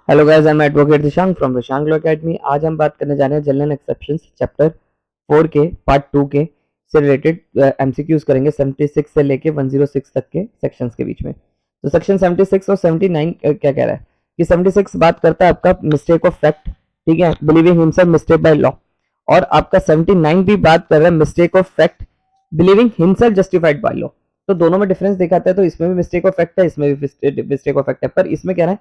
Hello guys, I am advocate Dishang from Dishang law academy. आज हम बात करने जा रहे हैं जनरल एक्सेप्शंस चैप्टर 4 के पार्ट 2 के से रिलेटेड एमसीक्यूज करेंगे 76 से लेके 106 तक के सेक्शंस के बीच में। तो सेक्शन 76 और 79 क्या कह रहा है कि 76 बात करता है आपका मिस्टेक ऑफ फैक्ट, ठीक है, believing himself mistake by law, और आपका 79 भी बात कर रहा है mistake of fact believing himself justified by law. तो दोनों में डिफरेंस दिखाता है, तो इसमें भी मिस्टेक ऑफ फैक्ट है, इसमें भी मिस्टेक ऑफ फैक्ट है, पर इसमें क्या है,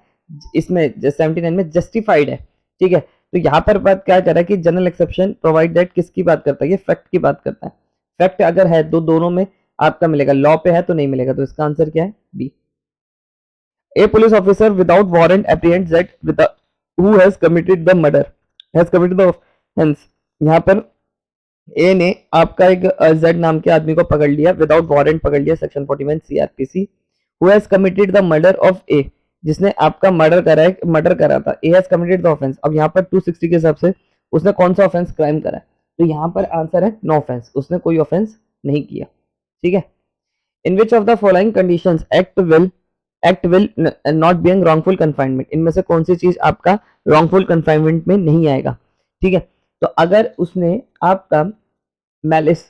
इसमें 79 में जस्टिफाइड है, ठीक है। तो यहाँ पर बात क्या कर रहा है कि जनरल एक्सेप्शन प्रोवाइड दैट किसकी बात करता है, ये फैक्ट की बात करता है। फैक्ट अगर है तो दोनों में आपका मिलेगा, लॉ पे है तो नहीं मिलेगा, तो इसका आंसर क्या है, B. A police officer without warrant apprehends that who has committed the murder has committed the offence. यहाँ पर ए ने आपका एक जेड नाम के आदमी को पकड़ लिया, विदाउट वारंट पकड़ लिया, section 41 CrPC. Who has committed the murder of A, जिसने आपका मर्डर करा था। A has committed the offence. अब यहाँ पर 260 के हिसाब से उसने कौन सा ऑफेंस क्राइम करा है, तो यहाँ पर आंसर है नो ऑफेंस, उसने कोई ऑफेंस नहीं किया, ठीक है। In which of the following conditions act will not being wrongful confinement, इनमें से कौन सी चीज आपका रॉन्गफुल कन्फाइनमेंट में नहीं आएगा, ठीक है। तो अगर उसने आपका malice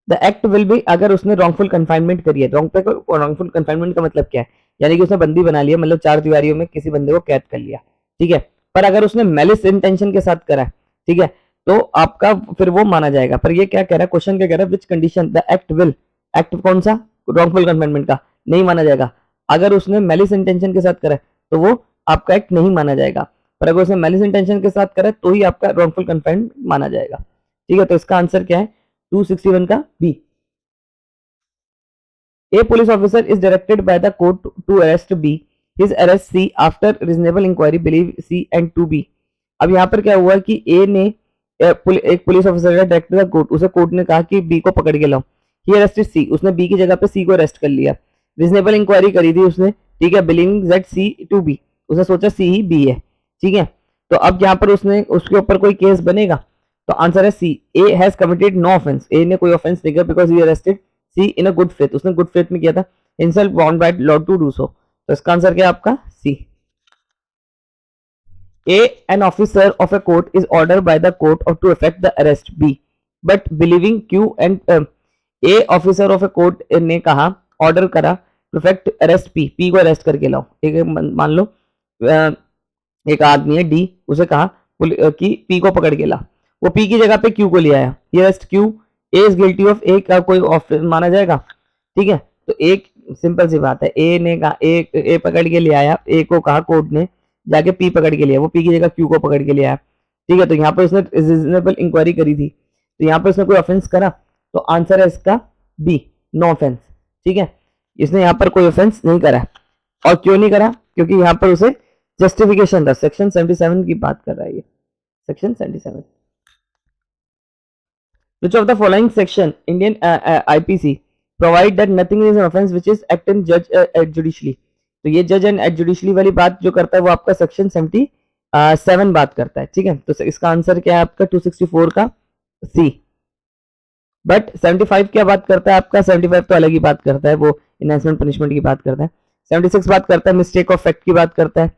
the act will be, अगर उसने रॉन्गफुल कन्फाइनमेंट करी है, रॉन्गफुल कन्फाइनमेंट का मतलब क्या है, यानी कि उसने बंदी बना लिया, मतलब 4 दीवारियों में किसी बंदे को कैद कर लिया, ठीक है। पर अगर उसने मैलिस इंटेंशन के साथ करा है, ठीक है, तो आपका फिर वो माना जाएगा। पर ये क्या कह रहा है, क्वेश्चन क्या कह रहा है, which condition the act will, act कौन सा, रॉन्गफुल कन्फाइनमेंट का, नहीं माना जाएगा। अगर उसने मैलिस इंटेंशन के साथ करा है तो वो आपका एक्ट नहीं माना जाएगा, पर अगर उसने मैलिस इंटेंशन के साथ करा है तो ही आपका रॉन्गफुल कन्फाइनमेंट माना जाएगा, ठीक है। तो इसका आंसर क्या है, 261 का B. A police officer is directed by the court to arrest B. His arrest C after reasonable inquiry believe C and to B. अब यहाँ पर क्या हुआ कि A ने एक पुलिस ऑफिसर का डायरेक्ट था कोर्ट, उसे कोर्ट ने कहा कि B को पकड़ के लाओ। He arrested C, उसने B की जगह पे C को अरेस्ट कर लिया। रीजनेबल इंक्वायरी करी थी उसने, ठीक है, believing that C to B, उसने सोचा C ही B है, ठीक है। तो अब यहाँ पर उसने उसके ऊपर कोई केस बनेगा, तो आंसर है C, A has committed no offence, A ने कोई ऑफेंस नहीं किया because he arrested C in a good faith, उसने गुड फेथ में किया था, himself bound by law to do so. तो इसका आंसर क्या है आपका C. A an officer of a court is order by the court और to effect the arrest B but believing Q and A officer of a court ने कहा, order करा to effect arrest P, P को arrest करके लाओ। एक मान लो एक आदमी है डी, उसे कहा कि पी को पकड़ के ला, वो पी की जगह पे क्यू को ले आया, ये arrest Q, A is guilty of A का कोई ऑफेंस माना जाएगा, ठीक है। तो एक सिंपल सी बात है, ए ने कहा ए पकड़ के ले आया, ए को कहा कोर्ट ने जाके पी पकड़ के लिया, वो पी की जगह क्यू को पकड़ के ले आया, ठीक है। तो यहाँ पर उसने रीजनेबल इंक्वायरी करी थी, तो यहाँ पर उसने कोई ऑफेंस करा, तो आंसर है इसका बी, नो ऑफेंस, ठीक है। इसने यहाँ पर कोई ऑफेंस नहीं करा, और क्यों नहीं करा, क्योंकि यहाँ पर उसे जस्टिफिकेशन था, सेक्शन 77 की बात कर रहा है ये, section 77। Which of the following section Indian IPC provide that nothing is an offense which is act and judge judicially? तो ये जज एंड जुडिशली वाली बात जो करता है वो आपका सेक्शन 77 बात करता है, ठीक है। तो इसका आंसर क्या है आपका 264 का सी। बट 75 क्या बात करता है आपका, 75 तो अलग ही बात करता है, वो इनहेंसमेंट पनिशमेंट की बात करता है। 76 बात करता है मिस्टेक ऑफ फैक्ट की बात करता है,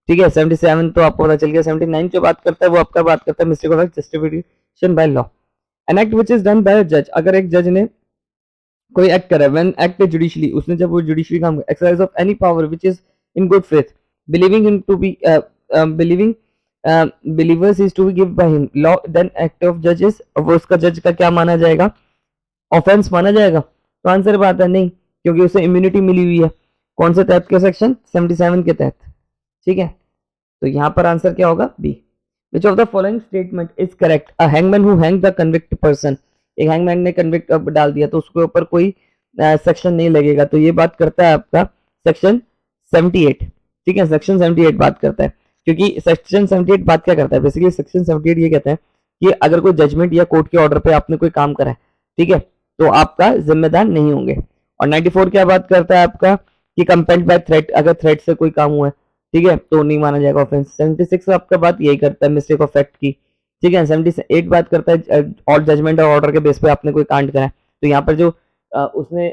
ठीक है। 77 तो आपको पता चल गया। 79 जो बात करता है वो आपका बात करता है mistake of fact justification by law. An act which is done by जज, अगर एक जज ने कोई एक्ट करा, व्हेन एक्ट जुडिशली, उसने जब वो जुडिशरी काम exercise of any power which is in good faith believing in to be believing believers is to be give by him law, then act of जजेस, वो उसका जज का क्या माना जाएगा, ऑफेंस माना जाएगा। तो आंसर बात है नहीं, क्योंकि उसे इम्यूनिटी मिली हुई है, कौन से तहत के, सेक्शन 77 के तहत, ठीक है। तो यहाँ पर आंसर क्या होगा B. Which of the following statement is correct? A hangman who hanged the convict person, एक हैंगमैन ने कन्विक्ट डाल दिया तो उसके ऊपर कोई सेक्शन नहीं लगेगा, तो ये बात करता है आपका सेक्शन 78, ठीक है। सेक्शन 78 बात करता है, क्योंकि सेक्शन 78 बात क्या करता है, बेसिकली सेक्शन 78 ये कहता है कि अगर कोई जजमेंट या कोर्ट के ऑर्डर पे आपने कोई काम करा है, ठीक है, तो आपका जिम्मेदार नहीं होंगे। और 94 क्या बात करता है आपका कि कंपेंट बाय थ्रेट, अगर थ्रेट से कोई काम हुआ है, ठीक है, तो नहीं माना जाएगा ऑफेंस। 76 आपका बात यही करता है मिस्टेक ऑफ फैक्ट की, ठीक है। 78 बात करता है और जजमेंट और ऑर्डर के बेस पे आपने कोई कांड करा है, तो यहाँ पर जो उसने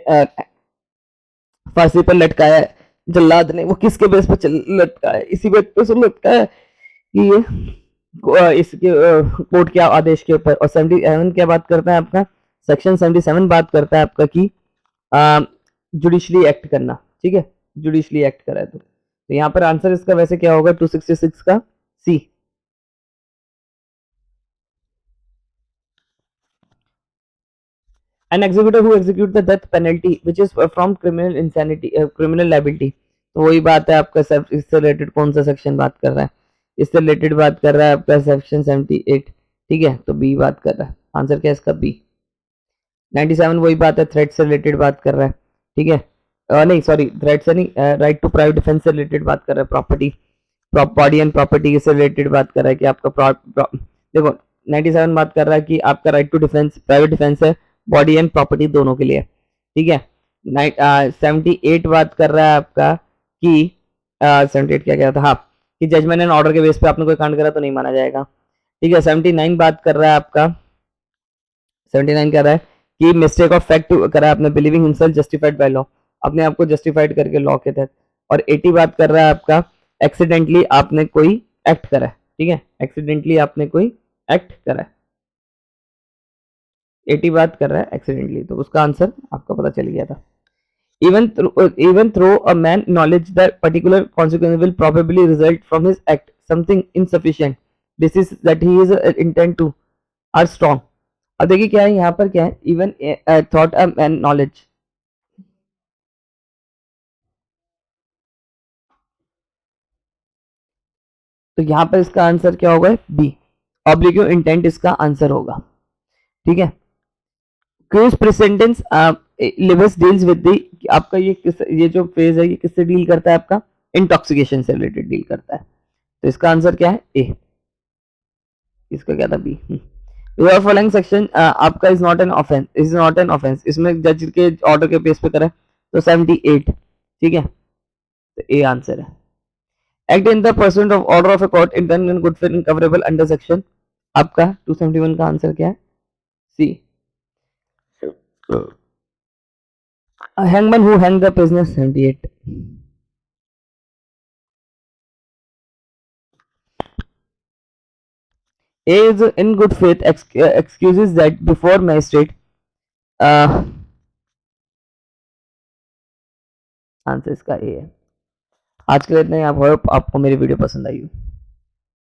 फांसी पर लटकाया है, जल्लाद ने वो किसके बेस पे लटका है, इसी बेस पे लटका है कि ये इसके कोर्ट के आदेश के ऊपर। और 77 क्या बात करता है आपका, सेक्शन 77 बात करता है आपका कि जुडिशली एक्ट करना, ठीक है, जुडिशली एक्ट करा है। तो यहाँ पर आंसर इसका वैसे क्या होगा 266 का सी। An executor who execute the death penalty which is from criminal insanity criminal liability। तो वही बात है आपका सब, इससे रिलेटेड कौन सा सेक्शन बात कर रहा है, इससे रिलेटेड बात कर रहा है आपका सेक्शन 78, ठीक है, तो बी बात कर रहा है। आंसर क्या है इसका बी। 97 वही बात है, थ्रेट से रिलेटेड बात कर रहा है, ठीक है, नहीं सॉरी थ्रेट से नहीं, राइट टू प्राइवेट डिफेंस से रिलेटेड बात कर रहा है, प्रॉपर्टी बॉडी एंड प्रॉपर्टी से रिलेटेड बात कर रहा है कि आपका देखो 97 बात कर रहा है कि आपका right to defence private defence है, बॉडी एंड प्रॉपर्टी दोनों के लिए, ठीक है। 78 बात कर रहा है आपका कि 78 क्या कह रहा था, हाँ, कि जजमेंट एंड ऑर्डर के बेस पे आपने कोई कांड करा तो नहीं माना जाएगा, ठीक है। 79 बात कर रहा है आपका, 79 कह रहा है कि मिस्टेक ऑफ फैक्ट करा है आपने, believing himself justified by law, अपने आप को जस्टिफाइड करके लॉ के तहत। और 80 बात कर रहा है आपका एक्सीडेंटली आपने कोई एक्ट करा है, ठीक है, एक्सीडेंटली आपने कोई एक्ट करा है, 80 बात कर रहा है एक्सीडेंटली, तो उसका आंसर आपका पता चल गया था। even though a man knowledge that particular consequence will probably result from his act something insufficient this is that he is intent to are strong। अब देखिए क्या है यहाँ पर, क्या है, इवन थॉट एंड नॉलेज, तो यहाँ पर इसका आंसर क्या होगा बी, ऑब्लिक्यू इंटेंट इसका आंसर होगा, ठीक है। Cruise precedence levers deals with the, आपका ये जो फेज है ये किससे डील करता है, आपका इंटॉक्सिकेशन से रिलेटेड डील करता है, तो इसका आंसर क्या है ए, इसका क्या था बी। योर फॉलोइंग सेक्शन आपका is not an offence, is not an offence, इसमें जज के ऑर्डर के बेस पे करा तो 78, ठीक है, तो ए आंसर है। Act in the person of order of a court in good faith coverable under section, आपका 271 का आंसर क्या है C. Hangman who hang the prisoner 78। A is in good faith excuses that before magistrate answer इसका ए है। आज के लिए इतना ही, आप होप आपको मेरी वीडियो पसंद आई हो।